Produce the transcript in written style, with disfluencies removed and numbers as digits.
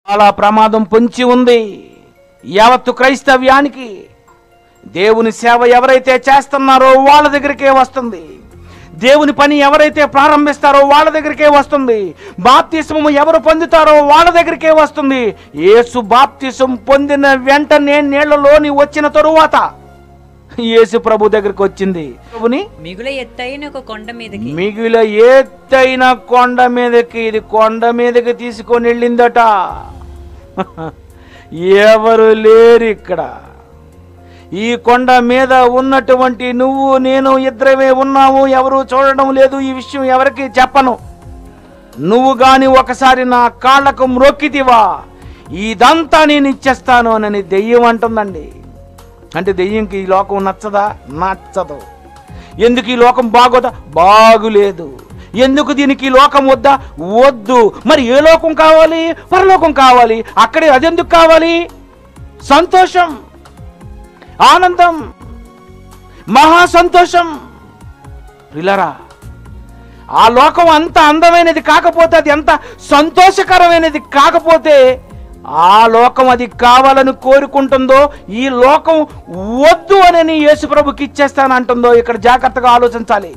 చాలా ప్రమాదం పొంచి ఉంది యావత్తు క్రైస్తవ్యానికి. దేవుని సేవ ఎవరైతే చేస్తున్నారో వాళ్ళ దగ్గరికే వస్తుంది. దేవుని పని ఎవరైతే ప్రారంభిస్తారో వాళ్ళ దగ్గరికే వస్తుంది. బాప్తిస్మము ఎవరు పొందుతారో వాళ్ళ దగ్గరికే వస్తుంది. యేసు బాప్తిసం పొందిన వెంటనే నీళ్లలోని వచ్చిన తరువాత యేసు ప్రభు దగ్గరికి వచ్చింది. మిగుల ఎత్తైన ఒక కొండ మీదకి, మిగుల ఎత్తైన కొండ మీదకి, ఇది కొండ మీదకి తీసుకొని వెళ్ళిందట. ఎవరు లేరు ఇక్కడ. ఈ కొండ మీద ఉన్నటువంటి నువ్వు నేను ఇద్దరమే ఉన్నాము, ఎవరు చూడడం లేదు. ఈ విషయం ఎవరికి చెప్పను. నువ్వు గాని ఒకసారి నా కాళ్ళకు మ్రొక్కితివా ఇదంతా నేను ఇచ్చేస్తాను అని దెయ్యం అంటుందండి. అంటే దెయ్యంకి ఈ లోకం నచ్చదా? నచ్చదు. ఎందుకు ఈ లోకం బాగోదా? బాగులేదు. ఎందుకు దీనికి ఈ లోకం వద్దా? వద్దు. మరి ఏ లోకం కావాలి? పరలోకం కావాలి. అక్కడే అదెందుకు కావాలి? సంతోషం, ఆనందం, మహా సంతోషం. పిల్లరా, ఆ లోకం అంత అందమైనది కాకపోతే, అది ఎంత సంతోషకరమైనది కాకపోతే, ఆ లోకం అది కావాలని కోరుకుంటుందో, ఈ లోకం వద్దు అని యేసు ప్రభుకి ఇచ్చేస్తానంటుందో ఇక్కడ జాగ్రత్తగా ఆలోచించాలి.